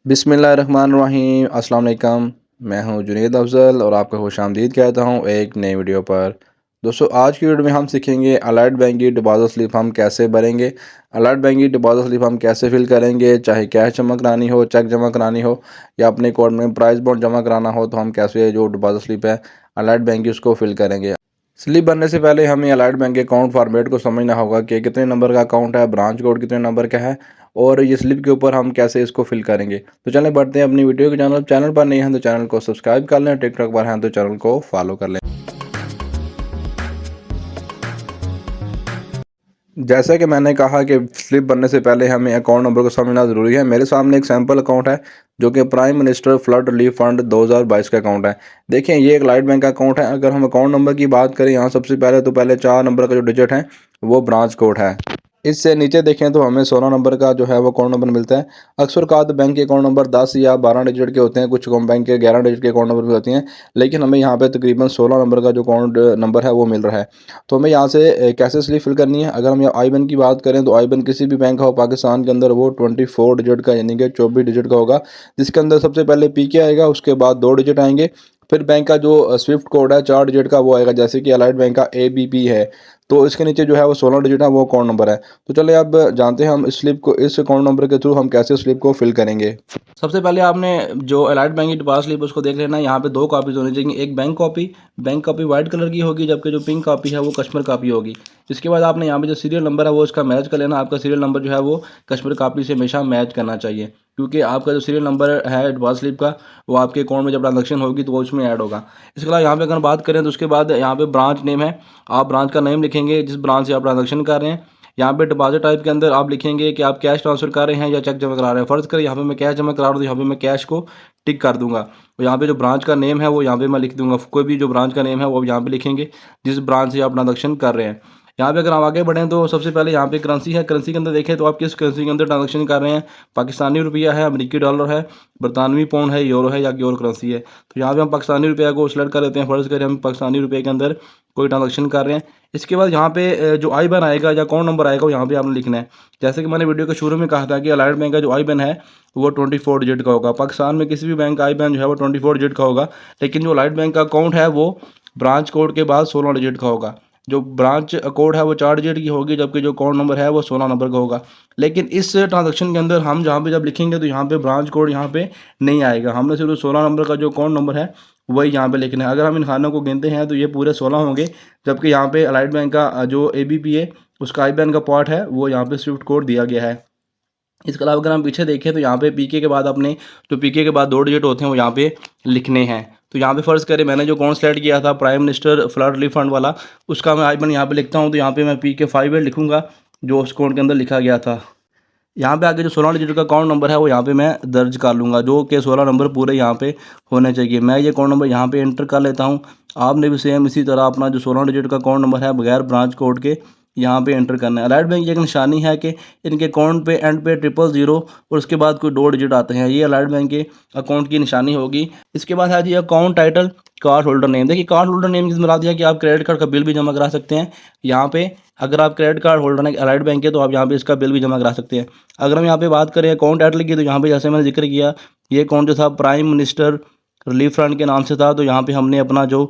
बिस्मिल्लाहिर्रहमानिर्रहीम अस्सलाम वालेकुम। मैं हूं जुनैद अफजल और आपका खुशामदीद कहता हूं एक नई वीडियो पर। दोस्तों, आज की वीडियो में हम सीखेंगे अलाइड बैंक की डिपॉजिट स्लिप हम कैसे भरेंगे, अलाइड बैंक की डिपॉजिट स्लिप हम कैसे फिल करेंगे। चाहे कैश जमा करानी हो, चेक जमा करानी हो या अपने अकाउंट में प्राइस बॉन्ड जमा कराना हो, तो हम कैसे जो डिपॉजिट स्लिप है अलाइड बैंक की उसको फिल करेंगे। स्लिप भरने से पहले हमें अलाइड बैंक के अकाउंट फॉर्मेट को समझना होगा कि कितने नंबर का अकाउंट है, ब्रांच कोड कितने नंबर का है और ये स्लिप के ऊपर हम कैसे इसको फिल करेंगे। तो चलें बढ़ते हैं अपनी वीडियो के। चैनल चैनल पर नहीं हैं तो चैनल को सब्सक्राइब कर लें, टिकटॉक पर हैं तो चैनल को फॉलो कर लें। जैसा कि मैंने कहा कि स्लिप बनने से पहले हमें अकाउंट नंबर को समझना ज़रूरी है। मेरे सामने एक सैंपल अकाउंट है जो कि prime minister flood relief fund 2022 का अकाउंट है। देखें, ये एक लाइट बैंक का अकाउंट है। अगर हम अकाउंट नंबर की बात करें, यहाँ सबसे पहले तो पहले 4 नंबर का जो डिजिट है वो ब्रांच कोड है। इससे नीचे देखें तो हमें 16 नंबर का जो है वो अकाउंट नंबर मिलता है। अक्सर का बैंक के अकाउंट नंबर 10 या 12 डिजिट के होते हैं, कुछ बैंक के 11 डिजिट के अकाउंट नंबर भी होती हैं, लेकिन हमें यहाँ पे तकरीबन 16 नंबर का जो अकाउंट नंबर है वो मिल रहा है। तो हमें यहाँ से कैसे स्लिप फिल करनी है। अगर हम आई बैन की बात करें तो आई बैन किसी भी बैंक का हो पाकिस्तान के अंदर वो 24 डिजिट का यानी कि 24 डिजिट का होगा, जिसके अंदर सबसे पहले पी के आएगा, उसके बाद 2 डिजिट आएंगे, फिर बैंक का जो स्विफ्ट कोड है 4 डिजिट का वो आएगा, जैसे कि अलाइड बैंक का ABP है। तो इसके नीचे जो है वो 16 डिजिट है, वो अकाउंट नंबर है। तो चलिए अब जानते हैं हम इस स्लिप को, इस अकाउंट नंबर के थ्रू हम कैसे स्लिप को फिल करेंगे। सबसे पहले आपने जो अलाइड बैंक की डिपॉजिट स्लिप उसको देख लेना है। यहाँ पे 2 कॉपीज होनी चाहिए, एक बैंक कॉपी वाइट कलर की होगी, जबकि जो पिंक कॉपी है वो कस्टमर कॉपी होगी। इसके बाद आपने यहाँ पे जो सीरियल नंबर है वो इसका मैच कर लेना। आपका सीरियल नंबर जो है वो कस्टमर कॉपी से हमेशा मैच करना चाहिए, क्योंकि आपका जो सीरियल नंबर है डिपॉजिट स्लिप का वो आपके अकाउंट में जब ट्रांजेक्शन होगी तो वो उसमें ऐड होगा। इसके अलावा यहाँ पे अगर बात करें तो उसके बाद यहाँ पे ब्रांच नेम है, आप ब्रांच का नेम लिखेंगे जिस ब्रांच से आप ट्रांजेक्शन कर रहे हैं। यहाँ पे डिपॉजिट टाइप के अंदर आप लिखेंगे कि आप कैश ट्रांसफर कर रहे हैं या चेक जमा करा रहे हैं। फर्ज करें यहाँ पे मैं कैश जमा करा रहा हूँ तो यहाँ पे मैं कैश को टिक कर दूंगा। और यहाँ पे जो ब्रांच का नेम है वो यहाँ पे मैं लिख दूंगा। कोई भी जो ब्रांच का नेम है वो यहाँ पे लिखेंगे जिस ब्रांच से आप ट्रांजेक्शन कर रहे हैं। यहाँ पे अगर हम आगे बढ़ें तो सबसे पहले यहाँ पे करेंसी है। करेंसी के अंदर देखें तो आप किस करेंसी के अंदर ट्रांजेक्शन कर रहे हैं। पाकिस्तानी रुपया है, अमेरिकी डॉलर है, बरतानवी पाउंड है, यूरो है या कोई और करेंसी है। तो यहाँ पे हम पाकिस्तानी रुपया को सिलेक्ट कर लेते हैं। फर्ज करें हम पाकिस्तानी रुपये के अंदर कोई ट्रांजेक्शन कर रहे हैं। इसके बाद यहाँ पे जो आई बैन आएगा या अकाउंट नंबर आएगा वो यहाँ पे आपने लिखना है। जैसे कि मैंने वीडियो के शुरू में कहा था कि अलाइड बैंक का जो आई बैन है वो 24 डिजिट का होगा। पाकिस्तान में किसी भी बैंक का आई बैन जो है वो 24 डिजिट का होगा, लेकिन जो अलाइड बैंक का अकाउंट है वो ब्रांच कोड के बाद 16 डिजिट का होगा। जो ब्रांच कोड है वो 4 डिजिट की होगी, जबकि जो अकाउंट नंबर है वो 16 नंबर का होगा। लेकिन इस ट्रांजेक्शन के अंदर हम जहाँ पे जब लिखेंगे तो यहाँ पे ब्रांच कोड यहाँ पे नहीं आएगा। हमने सिर्फ 16 नंबर का जो अकाउंट नंबर है वही यहाँ पे लिखना है। अगर हम इन खानों को गिनते हैं तो ये पूरे 16 होंगे, जबकि यहाँ पे अलाइड बैंक का जो ABP है उसका आई बैन का पार्ट है वो यहाँ पे स्विफ्ट कोड दिया गया है। इसके अलावा अगर हम पीछे देखें तो यहाँ पे पीके के बाद अपने जो पीके के बाद 2 डिजिट होते हैं वो यहाँ पे लिखने हैं। तो यहाँ पे फ़र्ज़ करें मैंने जो अकाउंट सेलेक्ट किया था prime minister flood relief fund वाला, उसका मैं आई बैन यहाँ पे लिखता हूँ। तो यहाँ पे मैं PK 5 लिखूँगा जो उस अकाउंट के अंदर लिखा गया था। यहाँ पे आगे जो 16 डिजिट का अकाउंट नंबर है वो यहाँ पे मैं दर्ज कर लूँगा, जो कि 16 नंबर पूरे यहाँ पे होने चाहिए। मैं ये अकाउंट नंबर यहाँ पे एंटर कर लेता हूँ। आपने भी सेम इसी तरह अपना जो 16 डिजिट का अकाउंट नंबर है बगैर ब्रांच कोड के यहाँ पे एंटर करना है। अलाइड बैंक की एक निशानी है कि इनके अकाउंट पे एंड पे 000 और उसके बाद कोई 2 डिजिट आते हैं, ये अलाइड बैंक के अकाउंट की निशानी होगी। इसके बाद है जी account title, card holder name. देखिए कार्ड होल्डर नेम की मुराद है कि आप क्रेडिट कार्ड का बिल भी जमा करा सकते हैं। यहाँ पे अगर आप क्रेडिट कार्ड होल्डर हैं अलाइड बैंक के तो आप यहाँ पे इसका बिल भी जमा करा सकते हैं। अगर हम यहाँ पे बात करें अकाउंट टाइटल की तो यहाँ पे जैसे मैंने जिक्र किया ये अकाउंट जो था प्राइम मिनिस्टर रिलीफ फंड के नाम से था, तो यहाँ पे हमने अपना जो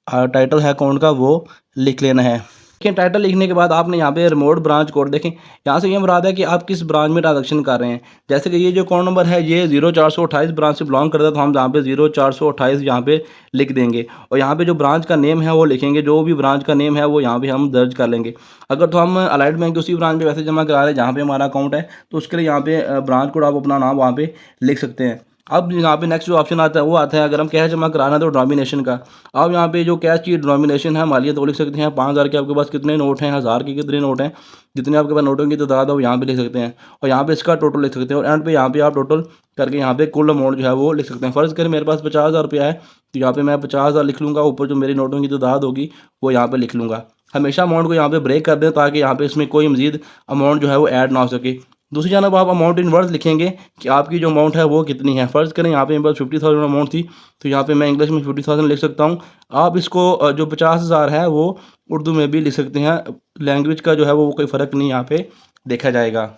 टाइटल है अकाउंट का वो लिख लेना है। देखिए टाइटल लिखने के बाद आपने यहाँ पे रिमोट ब्रांच कोड देखें, यहाँ से ये मुराद है कि आप किस ब्रांच में ट्रांजेक्शन कर रहे हैं। जैसे कि ये जो अकाउंट नंबर है ये 0428 ब्रांच से बिलोंग करता है, तो हम यहाँ पे 0428 यहाँ पे लिख देंगे और यहाँ पे जो ब्रांच का नेम है वो लिखेंगे। जो भी ब्रांच का नेम है वो यहाँ पे हम दर्ज कर लेंगे। अगर तो हम अलाइड बैंक के उसी ब्रांच में वैसे जमा करा रहे हैं जहाँ पे हमारा अकाउंट है, तो उसके लिए यहाँ पे ब्रांच कोड आप अपना नाम वहाँ पे लिख सकते हैं। अब यहाँ पे नेक्स्ट जो ऑप्शन आता है वो आता है अगर हम कैश जमा कराना है तो डिनोमिनेशन का। आप यहाँ पे जो कैश की डिनोमिनेशन है मालियत वो लिख सकते हैं। 5,000 के आपके पास कितने नोट हैं, 1,000 के कितने नोट हैं, जितने आपके पास नोटों की तादाद है वो यहाँ पे लिख सकते हैं और यहाँ पे इसका टोटल लिख सकते हैं। और एंड पे यहाँ पे आप टोटल करके यहाँ पे कुल अमाउंट जो है वो लिख सकते हैं। फ़र्ज़ करें मेरे पास 50,000 रुपया है तो यहाँ पे मैं 50,000 लिख लूँगा, ऊपर जो मेरी नोटों की तादाद होगी वो यहाँ पे लिख लूँगा। हमेशा अमाउंट को यहाँ पे ब्रेक कर दें ताकि यहाँ पे इसमें कोई मजीद अमाउंट जो है वो ऐड ना हो सके। दूसरी जानब आप अमाउंट इन वर्ड्स लिखेंगे कि आपकी जो अमाउंट है वो कितनी है। फ़र्ज़ करें यहाँ पे मेरे पास 50,000 अमाउंट थी तो यहाँ पे मैं इंग्लिश में 50,000 लिख सकता हूँ। आप इसको जो 50,000 है वो उर्दू में भी लिख सकते हैं। लैंग्वेज का जो है वो कोई फ़र्क नहीं यहाँ पे देखा जाएगा।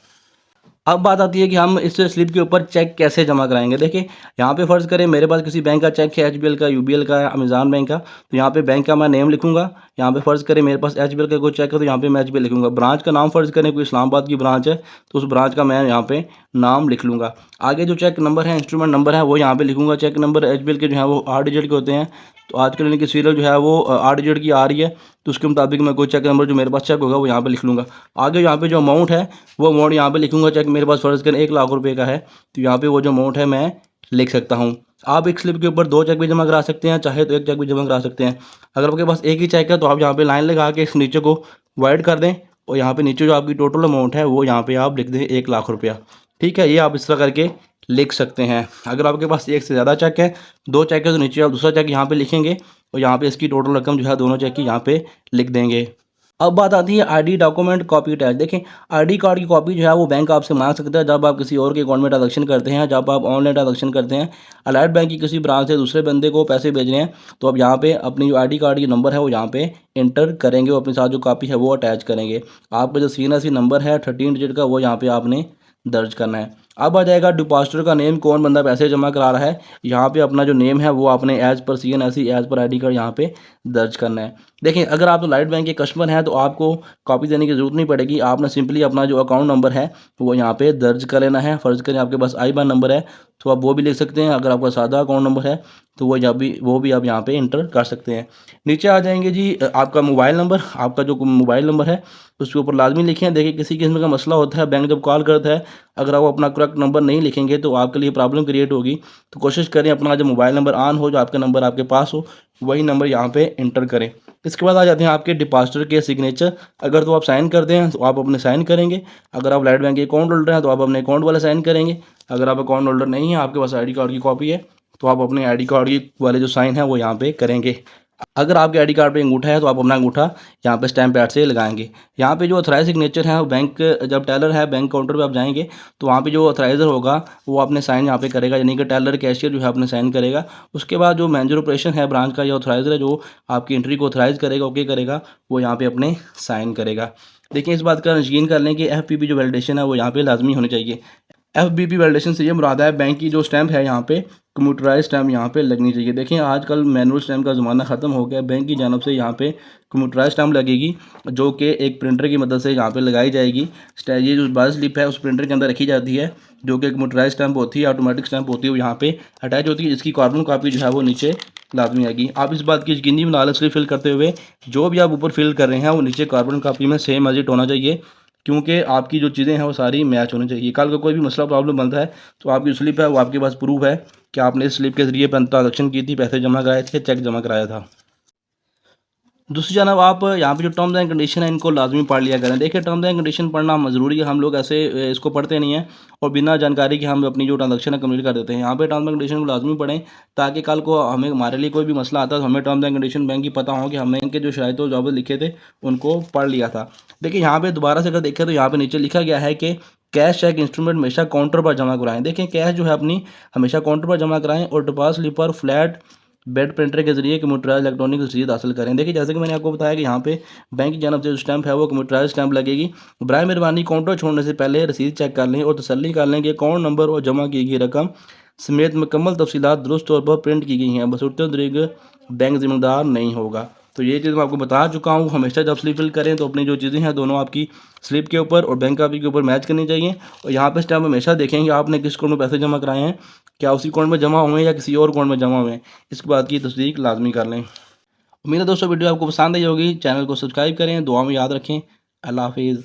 अब बात आती है कि हम इस स्लिप के ऊपर चेक कैसे जमा कराएंगे। देखिए, यहाँ पे फ़र्ज़ करें मेरे पास किसी बैंक का चेक है, एचबीएल का, यूबीएल का, अमेज़न बैंक का, तो यहाँ पे बैंक का मैं नेम लिखूंगा। यहाँ पे फ़र्ज़ करें मेरे पास एचबीएल का कोई चेक है, तो यहाँ पे मैं एचबीएल लिखूंगा। ब्रांच का नाम फ़र्ज़ करें कोई इस्लामाबाद की ब्रांच है, तो उस ब्रांच का मैं यहाँ पे नाम लिख लूँगा। आगे जो चेक नंबर है, इंस्ट्रूमेंट नंबर है, वो यहाँ पे लिखूंगा। चेक नंबर एचबीएल के जो है वो 8 डिजिट के होते हैं, तो आजकल इनकी सीरियल जो है वो 8 डिजिट की आ रही है, तो उसके मुताबिक मैं कोई चेक नंबर जो मेरे पास चेक होगा वो यहाँ पे लिख लूँगा। आगे यहाँ पे जो अमाउंट है वो अमाउंट यहाँ पे लिखूंगा। चेक मेरे पास फ़र्ज़ करें 1 लाख रुपए का है, तो यहाँ पे वो जो अमाउंट है मैं लिख सकता हूँ। आप एक स्लिप के ऊपर 2 चेक भी जमा करा सकते हैं, चाहे तो 1 चेक भी जमा करा सकते हैं। अगर आपके पास एक ही चेक है तो आप यहाँ पे लाइन लगा के इस नीचे को वाइड कर दें, और यहाँ पे नीचे जो आपकी टोटल अमाउंट है वो यहाँ पे आप लिख दें 1 लाख रुपया। ठीक है, ये आप इस तरह करके लिख सकते हैं। अगर आपके पास एक से ज़्यादा चेक है, 2 चेक है, तो नीचे आप दूसरा चेक यहाँ पे लिखेंगे और यहाँ पे इसकी टोटल रकम जो है दोनों चेक की यहाँ पे लिख देंगे। अब बात आती है आईडी डॉक्यूमेंट कॉपी अटैच। देखें, आईडी कार्ड की कॉपी जो है वो बैंक आपसे मांग सकता है जब आप किसी और के अकाउंट में ट्रांजेक्शन करते हैं, जब आप ऑनलाइन ट्रांजेक्शन करते हैं, अलाइड बैंक की किसी ब्रांच से दूसरे बंदे को पैसे भेज रहे हैं, तो आप यहाँ पे अपनी जो आईडी कार्ड की नंबर है वो यहाँ पे इंटर करेंगे और अपने साथ जो कॉपी है वो अटैच करेंगे। आपका जो CNC नंबर है 13 डिजिट का, वो यहाँ पे आपने दर्ज करना है। अब आ जाएगा डिपॉजिटर का नेम, कौन बंदा पैसे जमा करा रहा है। यहाँ पे अपना जो नेम है वो आपने एज पर CNC एज पर आईडी कार्ड यहाँ पे दर्ज करना है। देखिए, अगर आप तो लाइट बैंक के कस्टमर हैं तो आपको कॉपी देने की ज़रूरत नहीं पड़ेगी। आपने सिंपली अपना जो अकाउंट नंबर है वो यहाँ पे दर्ज कर लेना है। फ़र्ज़ करें आपके पास IBAN नंबर है तो आप वो भी लिख सकते हैं। अगर आपका सादा अकाउंट नंबर है तो वो भी आप यहाँ पे इंटर कर सकते हैं। नीचे आ जाएंगे जी, आपका मोबाइल नंबर। आपका जो मोबाइल नंबर है उसके ऊपर लाजमी लिखें। देखिए, किसी किस्म का मसला होता है, बैंक जब कॉल करता है, अगर आप अपना करेक्ट नंबर नहीं लिखेंगे तो आपके लिए प्रॉब्लम क्रिएट होगी। तो कोशिश करें अपना जो मोबाइल नंबर ऑन हो, जो आपका नंबर आपके पास हो, वही नंबर यहाँ पे इंटर करें। इसके बाद आ जाते हैं आपके डिपॉजिटर के सिग्नेचर। अगर तो आप साइन करते हैं तो आप अपने साइन करेंगे। अगर आप लाइट बैंक के अकाउंट होल्डर हैं तो आप अपने अकाउंट वाले साइन करेंगे। अगर आप अकाउंट होल्डर नहीं है, आपके पास आईडी कार्ड की कॉपी है, तो आप अपने आईडी कार्ड की वाले जो साइन है वो यहाँ पे करेंगे। अगर आपके आईडी कार्ड पे अंगूठा है तो आप अपना अंगूठा यहाँ पे स्टैम्प पैड से लगाएंगे। यहाँ पे जो ऑथराइज सिग्नेचर है वो बैंक, जब टेलर है बैंक काउंटर पे आप जाएंगे तो वहाँ पे जो ऑथराइज़र होगा वो अपने साइन यहाँ पे करेगा, यानी कि टेलर कैशियर जो है अपने साइन करेगा। उसके बाद जो मैनेजर ऑपरेशन है ब्रांच का या ऑथराइज़र है जो आपकी एंट्री को ऑथराइज करेगा, ओके करेगा, वो यहाँ पे अपने साइन करेगा। देखिए, इस बात का यकीन कर लें कि FPP जो वैलिडेशन है वो यहाँ पे लाजमी होनी चाहिए। FBP वैलिडेशन से ये मुराद है बैंक की जो स्टैंप है यहाँ पे कम्प्यूटराइज स्टैम्प यहाँ पे लगनी चाहिए। देखिए, आजकल मैनुअल स्टैम्प का ज़माना ख़त्म हो गया। बैंक की जानब से यहाँ पे कम्प्यूटराइज स्टैम्प लगेगी, जो कि एक प्रिंटर की मदद से यहाँ पे लगाई जाएगी। ये जो बायोमेट्रिक स्लिप है उस प्रिंटर के अंदर रखी जाती है, जो कि कम्प्यूटराइज स्टैम्प होती है, ऑटोमेटिक स्टैम्प होती है, वो यहाँ पे अटैच होती है, जिसकी कार्बन कॉपी जो है वो नीचे लाजमी आएगी। आप इस बात की यकीनी बना लें स्लिप फिल करते हुए, जो भी आप ऊपर फिल कर रहे हैं वो नीचे कार्बन कॉपी में सेम एज इट होना चाहिए, क्योंकि आपकी जो चीज़ें हैं वो सारी मैच होनी चाहिए। कल का कोई भी मसला प्रॉब्लम बनता है तो आपकी स्लिप है वो आपके पास प्रूफ है कि आपने इस स्लिप के ज़रिए ट्रांजेक्शन की थी, पैसे जमा कराए थे, चेक जमा कराया था। दूसरी जानब आप यहाँ पे जो टर्म्स एंड कंडीशन है इनको लाजमी पढ़ लिया करें। देखिए, टर्म्स एंड कंडीशन पढ़ना ज़रूरी है। हम लोग ऐसे इसको पढ़ते नहीं हैं और बिना जानकारी के हम अपनी जो ट्रांजेक्शन है कंप्लीट कर देते हैं। यहाँ पे टर्म्स एंड कंडीशन को लाजमी पढ़ें, ताकि कल को हमारे लिए कोई भी मसला आता है तो हमें टर्म्स एंड कंडीशन बैंक की पता हो कि हमने इनके जो शराइत और जवाब लिखे थे उनको पढ़ लिया था। देखिए, यहाँ पे दोबारा से अगर देखें तो यहाँ पे नीचे लिखा गया है कि कैश चेक इंस्ट्रूमेंट हमेशा काउंटर पर जमा कराएं। देखें, कैश जो है अपनी हमेशा काउंटर पर जमा कराएं और डिपॉजिट स्लिप पर फ्लैट बेड प्रिंटर के जरिए कंप्यूटराइज इलेक्ट्रॉनिक रसीद हासिल करें। देखिए, जैसे कि मैंने आपको बताया कि यहाँ पे बैंक की जानब से जो स्टैंप है वो कंप्यूटराइज स्टैंप लगेगी। बराए मेहरबानी काउंटर छोड़ने से पहले रसीद चेक कर लें और तसल्ली कर लें कि अकाउंट नंबर और जमा की गई रकम समेत मुकम्मल तफसीलात दुरुस्त तौर पर प्रिंट की गई हैं। बशर्ते दरीग बैंक जिम्मेदार नहीं होगा। तो ये चीज़ मैं आपको बता चुका हूँ। हमेशा जब स्लिप फिल करें तो अपनी जो चीज़ें हैं दोनों आपकी स्लिप के ऊपर और बैंक कापी के ऊपर मैच करनी चाहिए। और यहाँ पे स्टैम्प हमेशा देखें कि आपने किस अकाउंट में पैसे जमा कराए हैं, क्या उसी अकाउंट में जमा हुए हैं या किसी और अकाउंट में जमा हुए हैं, इसके बात की तस्दीक लाजमी कर लें। उम्मीद है दोस्तों वीडियो आपको पसंद आई होगी। चैनल को सब्सक्राइब करें, दुआ में याद रखें। अल्लाह हाफिज़।